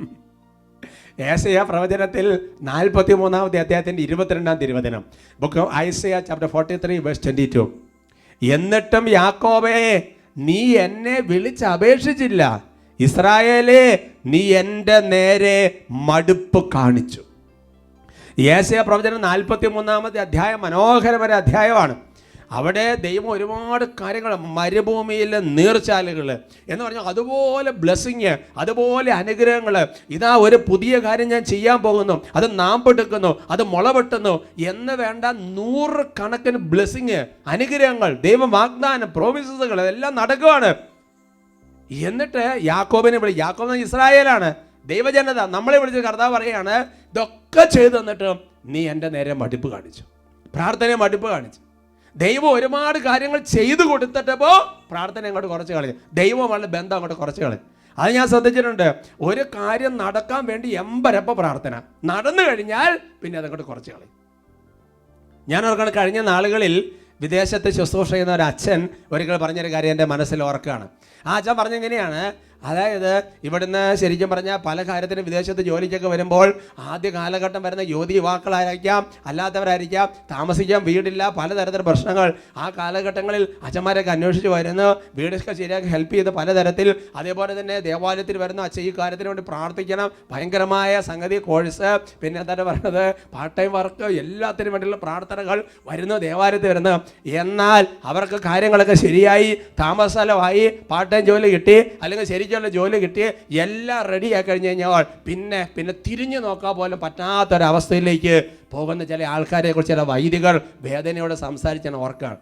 യേശയ്യാ പ്രവചനത്തിൽ 43-ാമത്തെ അധ്യായത്തിൻ്റെ 22-ാം തിരുവചനം, ബുക്ക് ഓഫ് ഐസയ്യാ ചാപ്റ്റർ 43 വേഴ്സ് 22. എന്നിട്ടും യാക്കോബേ, നീ എന്നെ വിളിച്ചപേക്ഷിച്ചില്ല, ഇസ്രായേലേ, നീ എൻ്റെ നേരെ മടുപ്പ് കാണിച്ചു. യേശയ്യാ പ്രവചനം 43-ാമത്തെ അധ്യായം മനോഹരമായ അധ്യായമാണ്. അവിടെ ദൈവം ഒരുപാട് കാര്യങ്ങൾ, മരുഭൂമിയിലെ നീർച്ചാലുകൾ എന്ന് പറഞ്ഞാൽ അതുപോലെ ബ്ലെസ്സിങ്, അതുപോലെ അനുഗ്രഹങ്ങൾ. ഇതാ ഒരു പുതിയ കാര്യം ഞാൻ ചെയ്യാൻ പോകുന്നു, അത് നാമ്പെടുക്കുന്നു, അത് മുളവെട്ടുന്നു എന്ന് വേണ്ട 100 കണക്കിന് ബ്ലെസ്സിങ്, അനുഗ്രഹങ്ങൾ, ദൈവം വാഗ്ദാനം, പ്രോമിസസുകൾ എല്ലാം നടക്കുകയാണ്. എന്നിട്ട് യാക്കോബിനെ യാക്കോബ് ഇസ്രായേലാണ്, ദൈവജനത, നമ്മളെ വിളിച്ച് കർത്താവ് പറയുകയാണ്, ഇതൊക്കെ ചെയ്തു തന്നിട്ട് നീ എൻ്റെ നേരെ മടുപ്പ് കാണിച്ചു, പ്രാർത്ഥനയെ മടുപ്പ് കാണിച്ചു. ദൈവം ഒരുപാട് കാര്യങ്ങൾ ചെയ്തു കൊടുത്തിട്ടപ്പോൾ പ്രാർത്ഥന അങ്ങോട്ട് കുറച്ച് കളയും, ദൈവമുള്ള ബന്ധം അങ്ങോട്ട് കുറച്ച് കളയും. അത് ഞാൻ ശ്രദ്ധിച്ചിട്ടുണ്ട്. ഒരു കാര്യം നടക്കാൻ വേണ്ടി എമ്പരപ്പ പ്രാർത്ഥന, നടന്നു കഴിഞ്ഞാൽ പിന്നെ അതങ്ങോട്ട് കുറച്ച് കളയും. ഞാൻ ഓർക്കണം, കഴിഞ്ഞ നാളുകളിൽ വിദേശത്ത് ശുശ്രൂഷ ചെയ്യുന്ന ഒരു അച്ഛൻ ഒരിക്കൽ പറഞ്ഞൊരു കാര്യം എൻ്റെ മനസ്സിൽ ഓർക്കുകയാണ്. ആ അച്ഛൻ പറഞ്ഞെങ്ങനെയാണ്, അതായത് ഇവിടുന്ന് ശരിക്കും പറഞ്ഞാൽ പല കാര്യത്തിനും വിദേശത്ത് ജോലിക്കൊക്കെ വരുമ്പോൾ ആദ്യ കാലഘട്ടം വരുന്ന യുവതി യുവാക്കളായിരിക്കാം, അല്ലാത്തവരായിരിക്കാം, താമസിക്കാൻ വീടില്ല, പലതരത്തിലുള്ള പ്രശ്നങ്ങൾ. ആ കാലഘട്ടങ്ങളിൽ അച്ഛന്മാരൊക്കെ അന്വേഷിച്ച് വരുന്നു, വീടൊക്കെ ശരിയാക്കി ഹെൽപ്പ് ചെയ്ത് പലതരത്തിൽ. അതേപോലെ തന്നെ ദേവാലയത്തിൽ വരുന്ന അച്ഛൻ ഈ കാര്യത്തിന് വേണ്ടി പ്രാർത്ഥിക്കണം, ഭയങ്കരമായ സംഗതി, കോഴ്സ്, പിന്നെ എന്താണ് പറയുന്നത്, പാർട്ട് ടൈം വർക്ക്, എല്ലാത്തിനും വേണ്ടിയുള്ള പ്രാർത്ഥനകൾ വരുന്നു, ദേവാലയത്തിൽ വരുന്നു. എന്നാൽ അവർക്ക് കാര്യങ്ങളൊക്കെ ശരിയായി, താമസ സ്ഥലമായി, പാർട്ട് ടൈം ജോലി കിട്ടി, അല്ലെങ്കിൽ ശരിക്കുള്ള ജോലി കിട്ടി, എല്ലാം റെഡിയായി കഴിഞ്ഞ് കഴിഞ്ഞാൽ പിന്നെ തിരിഞ്ഞു നോക്കാൻ പോലും പറ്റാത്തൊരവസ്ഥയിലേക്ക് പോകുന്ന ചില ആൾക്കാരെ കുറിച്ച് ചില വൈദികർ വേദനയോടെ സംസാരിച്ചാണ് ഓർക്കാണ്.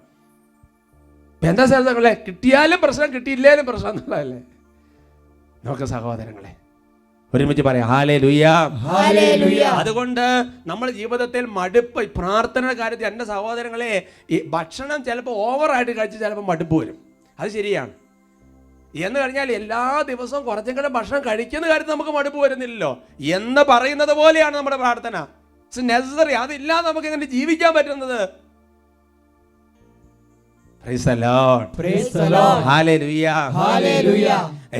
എന്താ സ്ഥലങ്ങളെ, കിട്ടിയാലും പ്രശ്നം, കിട്ടിയില്ലേലും പ്രശ്നം എന്നുള്ളതല്ലേ? നോക്ക് സഹോദരങ്ങളെ, ഒരുമിച്ച് പറയാം ഹല്ലേലൂയ. അതുകൊണ്ട് നമ്മൾ ജീവിതത്തിൽ മടുപ്പ്, പ്രാർത്ഥനയുടെ കാര്യത്തിൽ എൻ്റെ സഹോദരങ്ങളെ, ഈ ഭക്ഷണം ചിലപ്പോൾ ഓവറായിട്ട് കഴിച്ച് ചിലപ്പോൾ മടുപ്പ് വരും, അത് ശരിയാണ്. എന്ന് കഴിഞ്ഞാൽ എല്ലാ ദിവസവും കുറച്ചെങ്കിലും ഭക്ഷണം കഴിക്കുന്ന കാര്യത്തിൽ നമുക്ക് മടുപ്പ് വരുന്നില്ലല്ലോ എന്ന് പറയുന്നത് പോലെയാണ് നമ്മുടെ പ്രാർത്ഥന. It's necessary. അതില്ലാതെ നമുക്ക് എങ്ങനെ ജീവിക്കാൻ പറ്റുന്നത്?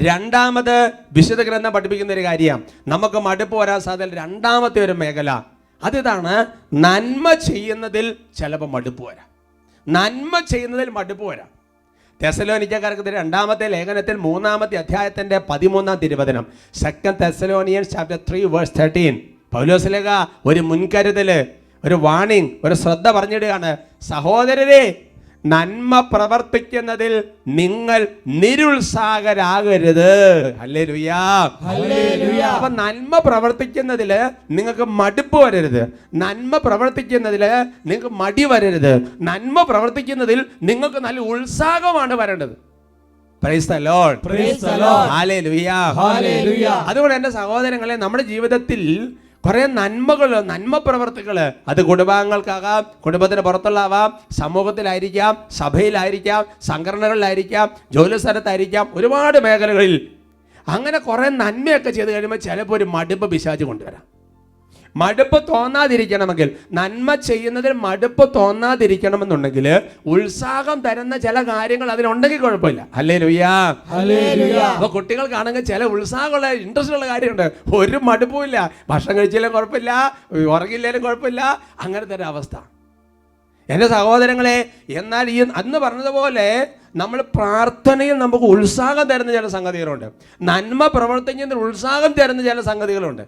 രണ്ടാമത് വിശുദ്ധ ഗ്രന്ഥം പഠിപ്പിക്കുന്ന ഒരു കാര്യം, നമുക്ക് മടുപ്പ് വരാൻ സാധ്യത രണ്ടാമത്തെ ഒരു മേഖല അതിതാണ്, നന്മ ചെയ്യുന്നതിൽ ചിലപ്പോൾ മടുപ്പ് വരാം. നന്മ ചെയ്യുന്നതിൽ മടുപ്പ് വരാം. തെസ്സലോനിക്കക്കാർക്ക് 2-ാമത്തെ ലേഖനത്തിൽ 3-ാമത്തെ അധ്യായത്തിന്റെ 13-ാം തിരുവചനം, 2 Thessalonians chapter 3 verse 13, പൗലോസ്ലേഖ ഒരു മുൻകരുതല്, ഒരു വാണിംഗ്, ഒരു ശ്രദ്ധ പറഞ്ഞിടുകയാണ്. സഹോദരരെ, നന്മ പ്രവർത്തിക്കുന്നതിൽ നിങ്ങൾ നിരുത്സാഹരാകരുത്. ഹല്ലേലൂയ. അപ്പൊ നന്മ പ്രവർത്തിക്കുന്നതില് നിങ്ങൾക്ക് മടുപ്പ് വരരുത്, നന്മ പ്രവർത്തിക്കുന്നതില് നിങ്ങൾക്ക് മടി വരരുത്, നന്മ പ്രവർത്തിക്കുന്നതിൽ നിങ്ങൾക്ക് നല്ല ഉത്സാഹമാണ് വരേണ്ടത്. Price the Lord. ഹല്ലേലൂയ. അതുകൊണ്ട് എൻ്റെ സഹോദരങ്ങളെ, നമ്മുടെ ജീവിതത്തിൽ കുറേ നന്മകൾ, നന്മ പ്രവർത്തികൾ, അത് കുടുംബാംഗങ്ങൾക്കാകാം, കുടുംബത്തിന് പുറത്തുള്ളാവാം, സമൂഹത്തിലായിരിക്കാം, സഭയിലായിരിക്കാം, സംഘടനകളിലായിരിക്കാം, ജോലി സ്ഥലത്തായിരിക്കാം, ഒരുപാട് മേഖലകളിൽ അങ്ങനെ കുറേ നന്മയൊക്കെ ചെയ്ത് കഴിയുമ്പോൾ ചിലപ്പോൾ ഒരു മടുപ്പ് പിശാച് കൊണ്ടുവരാം. മടുപ്പ് തോന്നാതിരിക്കണമെങ്കിൽ, നന്മ ചെയ്യുന്നതിൽ മടുപ്പ് തോന്നാതിരിക്കണമെന്നുണ്ടെങ്കിൽ ഉത്സാഹം തരുന്ന ചില കാര്യങ്ങൾ അതിനുണ്ടെങ്കിൽ കുഴപ്പമില്ല. ഹല്ലേലൂയ. അപ്പൊ കുട്ടികൾക്കാണെങ്കിൽ ചില ഉത്സാഹമുള്ള, ഇൻട്രസ്റ്റ് ഉള്ള കാര്യമുണ്ട്, ഒരു മടുപ്പുമില്ല. ഭക്ഷണം കഴിച്ചാലും കുഴപ്പമില്ല, ഉറങ്ങില്ലാലും കുഴപ്പമില്ല, അങ്ങനത്തെ ഒരു അവസ്ഥ. എൻ്റെ സഹോദരങ്ങളെ, എന്നാൽ ഈ അന്ന് പറഞ്ഞതുപോലെ നമ്മൾ പ്രാർത്ഥനയിൽ നമുക്ക് ഉത്സാഹം തരുന്ന ചില സംഗതികളുണ്ട്, നന്മ പ്രവർത്തിക്കുന്നതിൽ ഉത്സാഹം തരുന്ന ചില സംഗതികളുണ്ട്.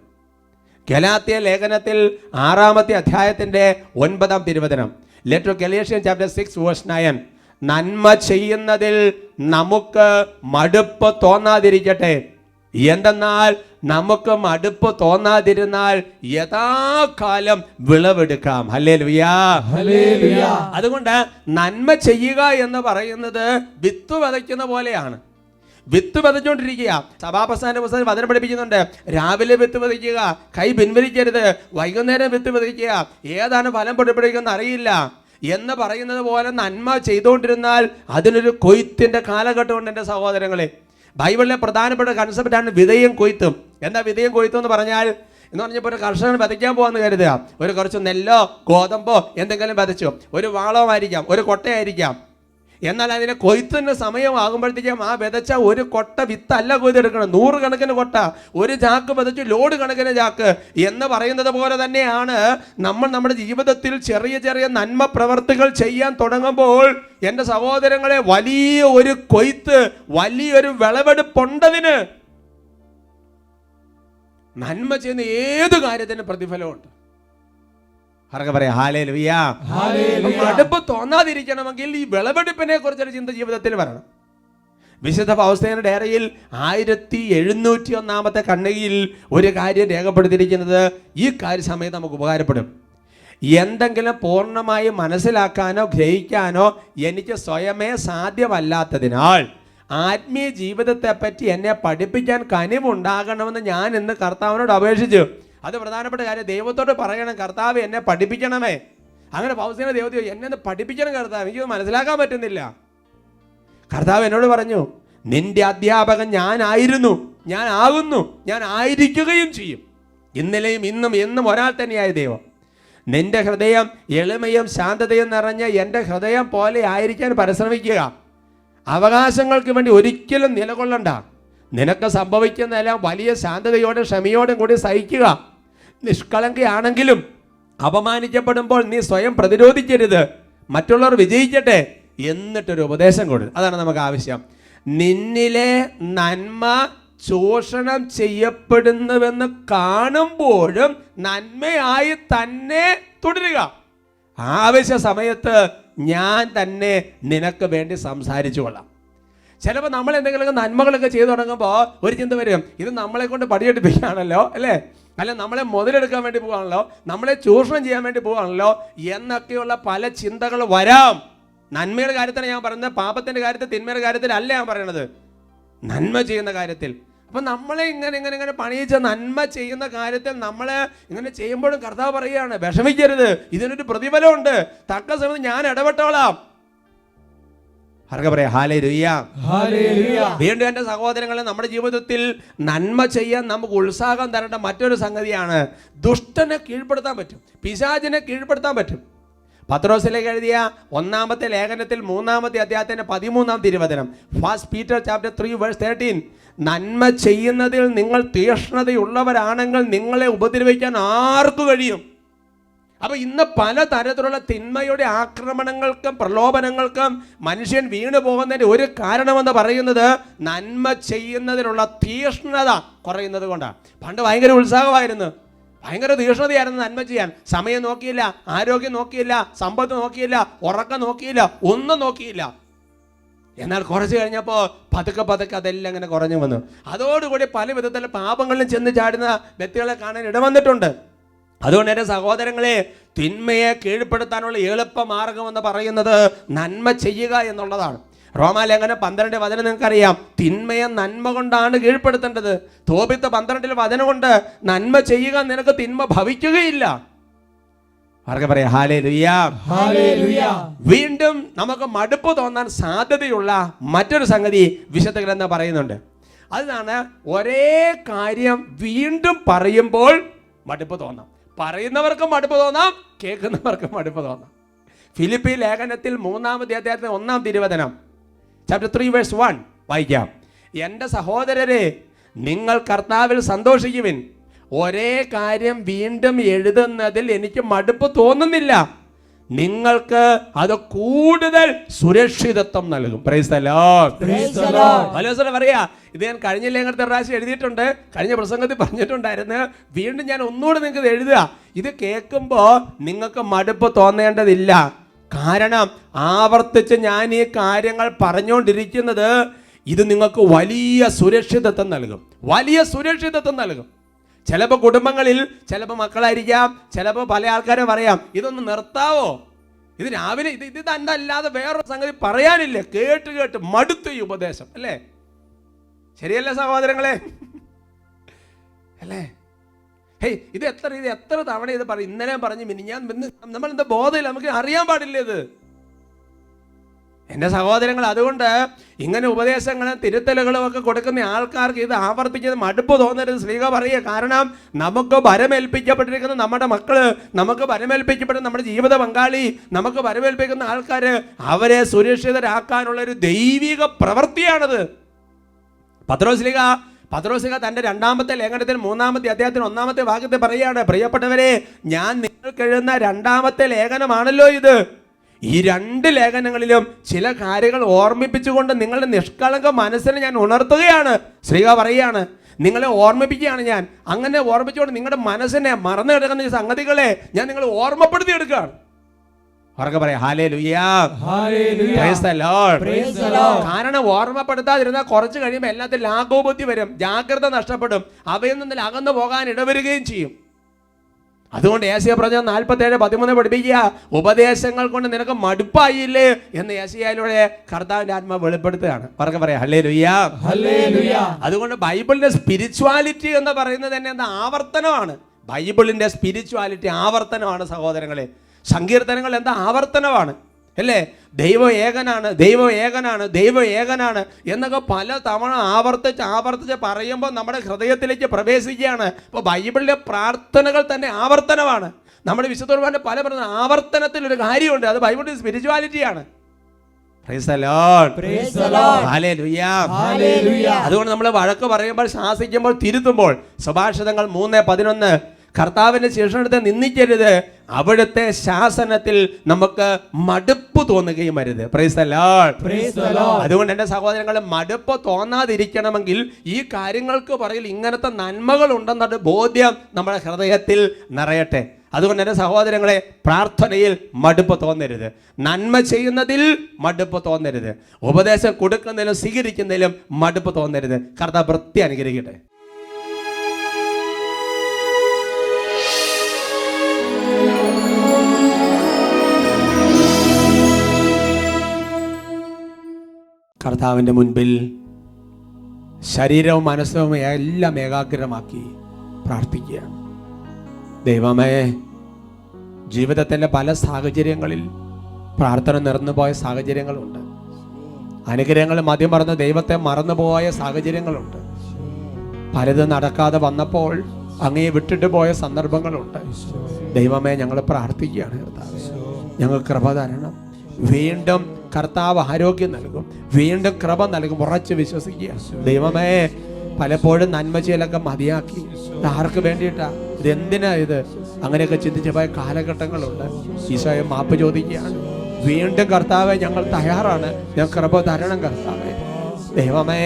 ഗലാത്യ ലേഖനത്തിൽ 6-ാമത്തെ അധ്യായത്തിന്റെ 9-ാം തിരുവചനം. Letter Galatian chapter 6 verse 9. നന്മ ചെയ്യുന്നതിൽ നമുക്ക് മടുപ്പ് തോന്നാതിരിക്കട്ടെ. എന്തെന്നാൽ നമുക്ക് മടുപ്പ് തോന്നാതിരുന്നാൽ യഥാകാലം വിളവെടുക്കാം. ഹല്ലേലൂയാ. അതുകൊണ്ട് നന്മ ചെയ്യുക എന്ന് പറയുന്നത് വിത്ത് വിതയ്ക്കുന്ന പോലെയാണ്. വിത്ത് വിതച്ചുകൊണ്ടിരിക്കുക. സഭാപ്രസ്ഥാന പുസ്തകം വചനം പഠിപ്പിക്കുന്നുണ്ട്. രാവിലെ വിത്ത് വിതയ്ക്കുക, കൈ പിൻവലിക്കരുത്. വൈകുന്നേരം വിത്ത് വിതയ്ക്കുക, ഏതാണ് ഫലം പുറപ്പെടുവിക്കുന്നത് അറിയില്ല എന്ന് പറയുന്നത് പോലെ നന്മ ചെയ്തുകൊണ്ടിരുന്നാൽ അതിനൊരു കൊയ്ത്തിന്റെ കാലഘട്ടമുണ്ട് എൻ്റെ സഹോദരങ്ങളെ. ബൈബിളിലെ പ്രധാനപ്പെട്ട കൺസെപ്റ്റാണ് വിതയും കൊയ്ത്തും. എന്താ വിതയും കൊയ്ത്തും എന്ന് പറഞ്ഞാൽ? എന്ന് പറഞ്ഞപ്പോൾ ഒരു കർഷകൻ വിതയ്ക്കാൻ പോകാമെന്ന് കരുതുക. ഒരു കുറച്ച് നെല്ലോ ഗോതമ്പോ എന്തെങ്കിലും വിതച്ചു, ഒരു വാളമായിരിക്കാം, ഒരു കൊട്ടയായിരിക്കാം. എന്നാൽ അതിനെ കൊയ്ത്തിന് സമയമാകുമ്പോഴത്തേക്കും ആ വിതച്ച ഒരു കൊട്ട വിത്തല്ല കൊയ്തെടുക്കണം, 100 കണക്കിന് കൊട്ട. ഒരു ചാക്ക് വിതച്ചു ലോഡ് കണക്കിന് ചാക്ക് എന്ന് പറയുന്നത് പോലെ തന്നെയാണ് നമ്മൾ നമ്മുടെ ജീവിതത്തിൽ ചെറിയ ചെറിയ നന്മ പ്രവർത്തികൾ ചെയ്യാൻ തുടങ്ങുമ്പോൾ എൻ്റെ സഹോദരങ്ങളെ വലിയ ഒരു കൊയ്ത്ത്, വലിയൊരു വിളവെടുപ്പുണ്ടതിന്. നന്മ ചെയ്യുന്ന ഏത് കാര്യത്തിനും പ്രതിഫലമുണ്ട്. ആരൊക്കെ പറയാം ഹല്ലേലൂയ. മടുപ്പ് തോന്നാതിരിക്കണമെങ്കിൽ ഈ വിളവെടുപ്പിനെ കുറിച്ചൊരു ചിന്ത ജീവിതത്തിൽ വരണം. വിശുദ്ധ പൗലോസിന്റെ ഡയറിയിൽ 1701-ാമത്തെ ഖണ്ഡികയിൽ ഒരു കാര്യം രേഖപ്പെടുത്തിയിരിക്കുന്നത് ഈ കാര്യ സമയത്ത് നമുക്ക് ഉപകാരപ്പെടും. എന്തെങ്കിലും പൂർണ്ണമായി മനസ്സിലാക്കാനോ ഗ്രഹിക്കാനോ എനിക്ക് സ്വയമേ സാധ്യമല്ലാത്തതിനാൽ ആത്മീയ ജീവിതത്തെ പറ്റി എന്നെ പഠിപ്പിക്കാൻ കനിവുണ്ടാകണമെന്ന് ഞാൻ ഇന്ന് കർത്താവിനോട് അപേക്ഷിച്ചു. അത് പ്രധാനപ്പെട്ട കാര്യം. ദൈവത്തോട് പറയണം, കർത്താവ് എന്നെ പഠിപ്പിക്കണമേ. അങ്ങനെ പൗലോസിന്റെ ദൈവത്തെ എന്നെ ഒന്ന് പഠിപ്പിക്കണം കർത്താവ്, എനിക്കത് മനസ്സിലാക്കാൻ പറ്റുന്നില്ല. കർത്താവ് എന്നോട് പറഞ്ഞു, നിന്റെ അധ്യാപകൻ ഞാനായിരുന്നു, ഞാൻ ആകുന്നു, ഞാൻ ആയിരിക്കുകയും ചെയ്യും. ഇന്നലെയും ഇന്നും എന്നും ഒരാൾ തന്നെയായ ദൈവം. നിന്റെ ഹൃദയം എളിമയും ശാന്തതയും നിറഞ്ഞ എൻ്റെ ഹൃദയം പോലെ ആയിരിക്കാൻ പരിശ്രമിക്കുക. അവകാശങ്ങൾക്ക് വേണ്ടി ഒരിക്കലും നിലകൊള്ളണ്ട. നിനക്ക് സംഭവിക്കുന്നതെല്ലാം വലിയ ശാന്തതയോടെ ക്ഷമയോടും കൂടി സഹിക്കുക. നിഷ്കളങ്കയാണെങ്കിലും അപമാനിക്കപ്പെടുമ്പോൾ നീ സ്വയം പ്രതിരോധിക്കരുത്. മറ്റുള്ളവർ വിജയിക്കട്ടെ എന്നിട്ടൊരു ഉപദേശം കൊടുക്കും. അതാണ് നമുക്ക് ആവശ്യം. നിന്നിലെ നന്മ ചൂഷണം ചെയ്യപ്പെടുന്നുവെന്ന് കാണുമ്പോഴും നന്മയായി തന്നെ തുടരുക. ആവശ്യ സമയത്ത് ഞാൻ തന്നെ നിനക്ക് വേണ്ടി സംസാരിച്ചു കൊള്ളാം. ചിലപ്പോൾ നമ്മൾ എന്തെങ്കിലുമൊക്കെ നന്മകളൊക്കെ ചെയ്തു തുടങ്ങുമ്പോൾ ഒരു ചിന്ത വരും, ഇത് നമ്മളെ കൊണ്ട് പടിയെടുപ്പിക്കുകയാണല്ലോ, അല്ലേ, അല്ല നമ്മളെ മുതലെടുക്കാൻ വേണ്ടി പോവുകയാണല്ലോ, നമ്മളെ ചൂഷണം ചെയ്യാൻ വേണ്ടി പോവുകയാണല്ലോ എന്നൊക്കെയുള്ള പല ചിന്തകൾ വരാം. നന്മയുടെ കാര്യത്തിലാണ് ഞാൻ പറയുന്നത്, പാപത്തിൻ്റെ കാര്യത്തിൽ തിന്മയുടെ കാര്യത്തിലല്ല ഞാൻ പറയണത്, നന്മ ചെയ്യുന്ന കാര്യത്തിൽ. അപ്പം നമ്മളെ ഇങ്ങനെ പണിയിച്ച നന്മ ചെയ്യുന്ന കാര്യത്തിൽ നമ്മളെ ഇങ്ങനെ ചെയ്യുമ്പോഴും കർത്താവ് പറയുകയാണ്, വിഷമിക്കരുത്, ഇതിനൊരു പ്രതിഫലമുണ്ട്, തക്ക സമയത്ത് ഞാൻ ഇടപെട്ടോളാം. ആർക്കെ പറയാം ഹല്ലേലൂയ. വീണ്ടും എൻ്റെ സഹോദരങ്ങളെ, നമ്മുടെ ജീവിതത്തിൽ നന്മ ചെയ്യാൻ നമുക്ക് ഉത്സാഹം തരേണ്ട മറ്റൊരു സംഗതിയാണ്, ദുഷ്ടനെ കീഴ്പ്പെടുത്താൻ പറ്റും, പിശാചിനെ കീഴ്പ്പെടുത്താൻ പറ്റും. പത്രോസിലേക്ക് എഴുതിയ 1-ാമത്തെ ലേഖനത്തിൽ 3-ാമത്തെ അധ്യായത്തിന്റെ 13-ാം തിരുവചനം, ഫസ്റ്റ് പീറ്റർ ചാപ്റ്റർ 3 വേഴ്സ് 13, നന്മ ചെയ്യുന്നതിൽ നിങ്ങൾ തീക്ഷ്ണതയുള്ളവരാണെങ്കിൽ നിങ്ങളെ ഉപദ്രവിക്കാൻ ആർക്കു കഴിയും? അപ്പൊ ഇന്ന് പല തരത്തിലുള്ള തിന്മയുടെ ആക്രമണങ്ങൾക്കും പ്രലോഭനങ്ങൾക്കും മനുഷ്യൻ വീണു പോകുന്നതിന്റെ ഒരു കാരണമെന്ന് പറയുന്നത് നന്മ ചെയ്യുന്നതിനുള്ള തീക്ഷ്ണത കുറയുന്നത് കൊണ്ടാണ്. പണ്ട് ഭയങ്കര ഉത്സാഹമായിരുന്നു, ഭയങ്കര തീക്ഷ്ണതയായിരുന്നു നന്മ ചെയ്യാൻ. സമയം നോക്കിയില്ല, ആരോഗ്യം നോക്കിയില്ല, സമ്പത്ത് നോക്കിയില്ല, ഉറക്കം നോക്കിയില്ല, ഒന്നും നോക്കിയില്ല. എന്നാൽ കുറച്ച് കഴിഞ്ഞപ്പോൾ പതുക്കെ അതെല്ലാം ഇങ്ങനെ കുറഞ്ഞു വന്നു. അതോടുകൂടി പല വിധത്തിലുള്ള പാപങ്ങളിലും ചെന്ന് ചാടുന്ന വ്യക്തികളെ കാണാൻ ഇടവന്നിട്ടുണ്ട്. അതുകൊണ്ട് എൻ്റെ സഹോദരങ്ങളെ, തിന്മയെ കീഴ്പ്പെടുത്താനുള്ള എളുപ്പ മാർഗമെന്ന് പറയുന്നത് നന്മ ചെയ്യുക എന്നുള്ളതാണ്. റോമാലേഖനം 12 വചനം നിങ്ങൾക്കറിയാം, തിന്മയെ നന്മ കൊണ്ടാണ് കീഴ്പ്പെടുത്തേണ്ടത്. തോബിത്ത് 12 വചനം കൊണ്ട് നന്മ ചെയ്യുക, നിനക്ക് തിന്മ ഭവിക്കുകയില്ല. ആർക്കെ പറയാം ഹല്ലേലൂയ. വീണ്ടും നമുക്ക് മടുപ്പ് തോന്നാൻ സാധ്യതയുള്ള മറ്റൊരു സംഗതി വിശുദ്ധ ഗ്രന്ഥം പറയുന്നുണ്ട്. അതാണ് ഒരേ കാര്യം വീണ്ടും പറയുമ്പോൾ മടുപ്പ് തോന്നാം. പറയുന്നവർക്കും മടുപ്പ് തോന്നാം, കേൾക്കുന്നവർക്കും മടുപ്പ് തോന്നാം. ഫിലിപ്പി ലേഖനത്തിൽ 3-ാമത്തെ അധ്യായത്തിൽ 1-ാം തിരുവചനം ചാപ്റ്റർ 3 വേഴ്സ് 1 വായിക്കാം. എൻ്റെ സഹോദരരെ, നിങ്ങൾ കർത്താവിൽ സന്തോഷിക്കുവിൻ. ഒരേ കാര്യം വീണ്ടും എഴുതുന്നതിൽ എനിക്ക് മടുപ്പ് തോന്നുന്നില്ല. നിങ്ങൾക്ക് അത് കൂടുതൽ സുരക്ഷിതത്വം നൽകും. Price the Lord. പൗലോസ് പറയാ, ഇത് ഞാൻ കഴിഞ്ഞ ലേഖനത്തെ പ്രാവശ്യം എഴുതിയിട്ടുണ്ട്, കഴിഞ്ഞ പ്രസംഗത്തിൽ പറഞ്ഞിട്ടുണ്ടായിരുന്നു. വീണ്ടും ഞാൻ ഒന്നുകൂടെ നിങ്ങൾക്ക് ഇത് എഴുതുക. ഇത് കേൾക്കുമ്പോൾ നിങ്ങൾക്ക് മടുപ്പ് തോന്നേണ്ടതില്ല. കാരണം ആവർത്തിച്ച് ഞാൻ ഈ കാര്യങ്ങൾ പറഞ്ഞുകൊണ്ടിരിക്കുന്നത് ഇത് നിങ്ങൾക്ക് വലിയ സുരക്ഷിതത്വം നൽകും, വലിയ സുരക്ഷിതത്വം നൽകും. ചിലപ്പോൾ കുടുംബങ്ങളിൽ ചിലപ്പോൾ മക്കളായിരിക്കാം, ചിലപ്പോൾ പല ആൾക്കാരും പറയാം, ഇതൊന്ന് നിർത്താവോ, ഇത് രാവിലെ ഇത് തന്നല്ലാതെ വേറൊരു സംഗതി പറയാനില്ല, കേട്ട് കേട്ട് മടുത്തു ഈ ഉപദേശം, അല്ലേ? ശരിയല്ലേ സഹോദരങ്ങളെ? അല്ലേ? ഹേയ്, ഇത് എത്ര തവണ ഇത് പറയും, ഇന്നലെ പറഞ്ഞു, ഞാൻ നമ്മൾ എന്താ ബോധമില്ല, നമുക്ക് അറിയാൻ പാടില്ല ഇത്. എൻ്റെ സഹോദരങ്ങൾ, അതുകൊണ്ട് ഇങ്ങനെ ഉപദേശങ്ങളും തിരുത്തലുകളും ഒക്കെ കൊടുക്കുന്ന ആൾക്കാർക്ക് ഇത് ആവർത്തിക്കുന്നത് മടുപ്പ് തോന്നരുത്. ശ്രീക പറയുക, കാരണം നമുക്ക് ഭരമേൽപ്പിക്കപ്പെട്ടിരിക്കുന്ന നമ്മുടെ മക്കള്, നമുക്ക് ഭരമേൽപ്പിക്കപ്പെടുന്ന നമ്മുടെ ജീവിത പങ്കാളി, നമുക്ക് ഭരമേൽപ്പിക്കുന്ന ആൾക്കാർ, അവരെ സുരക്ഷിതരാക്കാനുള്ള ഒരു ദൈവിക പ്രവൃത്തിയാണത്. പത്രോസ്ലീഹ തൻ്റെ 2-ാമത്തെ ലേഖനത്തിൽ 3-ാമത്തെ അധ്യായത്തിന് 1-ാമത്തെ വാക്യത്തിൽ പറയുകയാണ്, പ്രിയപ്പെട്ടവരെ, ഞാൻ നിങ്ങൾക്ക് എഴുതുന്ന 2-ാമത്തെ ലേഖനമാണല്ലോ ഇത്. ഈ 2 ലേഖനങ്ങളിലും ചില കാര്യങ്ങൾ ഓർമ്മിപ്പിച്ചുകൊണ്ട് നിങ്ങളുടെ നിഷ്കളങ്ക മനസ്സിനെ ഞാൻ ഉണർത്തുകയാണ്. ശ്രീക പറയുകയാണ്, നിങ്ങളെ ഓർമ്മിപ്പിക്കുകയാണ് ഞാൻ. അങ്ങനെ ഓർമ്മിച്ചുകൊണ്ട് നിങ്ങളുടെ മനസ്സിനെ മറന്നു കിടക്കുന്ന സംഗതികളെ ഞാൻ നിങ്ങളെ ഓർമ്മപ്പെടുത്തി എടുക്കുകയാണ്. ഉറക്കെ പറയാം, ഹല്ലേലൂയ, പ്രൈസ് ദി ലോർഡ്. കാരണം ഓർമ്മപ്പെടുത്താതിരുന്നാൽ കുറച്ച് കഴിയുമ്പോൾ എല്ലാത്തിലും ലാഘവബുദ്ധി വരും, ജാഗ്രത നഷ്ടപ്പെടും, അവയിൽ നിന്ന് അകന്നു പോകാൻ ഇടവരുകയും ചെയ്യും. അതുകൊണ്ട് യേശയ്യാ പ്രവചനം 47:13 പഠിപ്പിക്കുക, ഉപദേശങ്ങൾ കൊണ്ട് നിനക്ക് മടുപ്പായില്ലേ എന്ന് യേശയ്യായിലൂടെ കർത്താവിന്റെ ആത്മാവ് വെളിപ്പെടുത്തുകയാണ്. ഉറക്കെ പറയാം, ഹല്ലേലൂയ, ഹല്ലേലൂയ. അതുകൊണ്ട് ബൈബിളിന്റെ സ്പിരിച്വാലിറ്റി എന്ന് പറയുന്നത് തന്നെ എന്താ? ആവർത്തനമാണ്. ബൈബിളിന്റെ സ്പിരിച്വാലിറ്റി ആവർത്തനമാണ് സഹോദരങ്ങളെ. സങ്കീർത്തനങ്ങൾ എന്താ? ആവർത്തനമാണ്, അല്ലേ? ദൈവം ഏകനാണ്, ദൈവം ഏകനാണ്, ദൈവം ഏകനാണ് എന്നൊക്കെ പല തവണ ആവർത്തിച്ച് പറയുമ്പോൾ നമ്മുടെ ഹൃദയത്തിലേക്ക് പ്രവേശിക്കുകയാണ്. ഇപ്പോൾ ബൈബിളിലെ പ്രാർത്ഥനകൾ തന്നെ ആവർത്തനമാണ്. നമ്മുടെ വിശുദ്ധ കുർബാനയുടെ പല ആവർത്തനത്തിൽ ഒരു കാര്യമുണ്ട്, അത് ബൈബിളിന്റെ സ്പിരിച്വാലിറ്റിയാണ്. Praise the Lord, praise the Lord, hallelujah, hallelujah. അതുകൊണ്ട് നമ്മൾ വഴക്ക് പറയുമ്പോൾ, ശാസിക്കുമ്പോൾ, തിരുത്തുമ്പോൾ, സുഭാഷിതങ്ങൾ 3:11, കർത്താവിന്റെ ശിക്ഷണത്തെ നിന്ദിക്കരുത്, അവിടുത്തെ ശാസനത്തിൽ നമുക്ക് മടുപ്പ് തോന്നുകയും അരുത്. Price the Lord, praise the Lord. അതുകൊണ്ട് എൻ്റെ സഹോദരങ്ങളെ, മടുപ്പ് തോന്നാതിരിക്കണമെങ്കിൽ ഈ കാര്യങ്ങൾക്ക് പറയിൽ ഇങ്ങനത്തെ നന്മകൾ ഉണ്ടെന്നൊരു ബോധ്യം നമ്മുടെ ഹൃദയത്തിൽ നിറയട്ടെ. അതുകൊണ്ട് എൻ്റെ സഹോദരങ്ങളെ, പ്രാർത്ഥനയിൽ മടുപ്പ് തോന്നരുത്, നന്മ ചെയ്യുന്നതിൽ മടുപ്പ് തോന്നരുത്, ഉപദേശം കൊടുക്കുന്നതിലും സ്വീകരിക്കുന്നതിലും മടുപ്പ് തോന്നരുത്. കർത്താവ് വൃത്തി അനുഗ്രഹിക്കട്ടെ. കർത്താവിൻ്റെ മുൻപിൽ ശരീരവും മനസ്സും എല്ലാം ഏകാഗ്രമാക്കി പ്രാർത്ഥിക്കുക. ദൈവമേ, ജീവിതത്തിൻ്റെ പല സാഹചര്യങ്ങളിൽ പ്രാർത്ഥന നിറഞ്ഞുപോയ സാഹചര്യങ്ങളുണ്ട്. അനുഗ്രഹങ്ങൾ മദ്യം മറന്ന് ദൈവത്തെ മറന്നുപോയ സാഹചര്യങ്ങളുണ്ട്. പലതും നടക്കാതെ വന്നപ്പോൾ അങ്ങയെ വിട്ടിട്ട് പോയ സന്ദർഭങ്ങളുണ്ട്. ദൈവമേ, ഞങ്ങൾ പ്രാർത്ഥിക്കുകയാണ്. കർത്താവേ, ഞങ്ങൾ കൃപ തരണം. വീണ്ടും കർത്താവ് ആരോഗ്യം നൽകും, വീണ്ടും കൃപ നൽകും. ഉറച്ച് വിശ്വസിക്കുക. ദൈവമേ, പലപ്പോഴും നന്മ ചെയ്യലൊക്കെ മതിയാക്കി, ആർക്ക് വേണ്ടിയിട്ടാ, ഇതെന്തിനാ ഇത്, അങ്ങനെയൊക്കെ ചിന്തിച്ചു പോയ കാലഘട്ടങ്ങളുണ്ട്. ഈശോയെ മാപ്പ് ചോദിക്കുകയാണ്. വീണ്ടും കർത്താവെ, ഞങ്ങൾ തയ്യാറാണ്, ഞങ്ങൾ കൃപ തരണം കർത്താവെ. ദൈവമേ,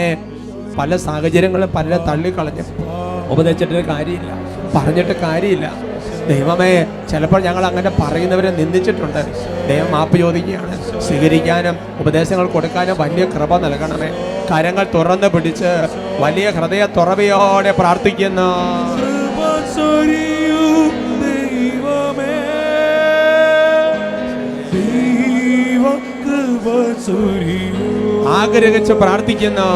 പല സാഹചര്യങ്ങളും പലരെ തള്ളിക്കളഞ്ഞു, ഉപദേശിച്ചിട്ട് കാര്യമില്ല, പറഞ്ഞിട്ട് കാര്യമില്ല. ദൈവമേ, ചിലപ്പോൾ ഞങ്ങൾ അങ്ങനെ പറയുന്നവരെ നിന്ദിച്ചിട്ടുണ്ട്. ദൈവം മാപ്പ് ചോദിക്കുകയാണ്. സ്വീകരിക്കാനും ഉപദേശങ്ങൾ കൊടുക്കാനും വലിയ കൃപ നൽകണമേ. കരങ്ങൾ തുറന്ന് പിടിച്ച് വലിയ ഹൃദയ തുറവിയോടെ പ്രാർത്ഥിക്കുന്നു. ആഗ്രഹിച്ച് പ്രാർത്ഥിക്കുന്നു.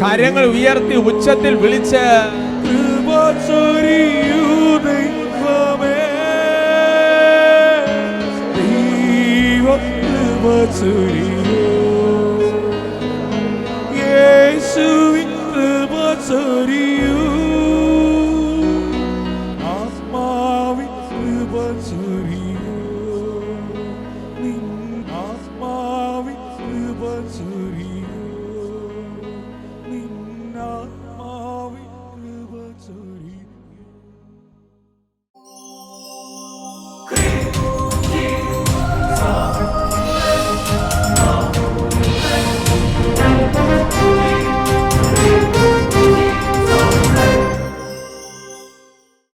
കരങ്ങൾ ഉയർത്തി ഉച്ചത്തിൽ വിളിച്ച് ആത്മാവിൻ കൃപ ചൊരിയൂ.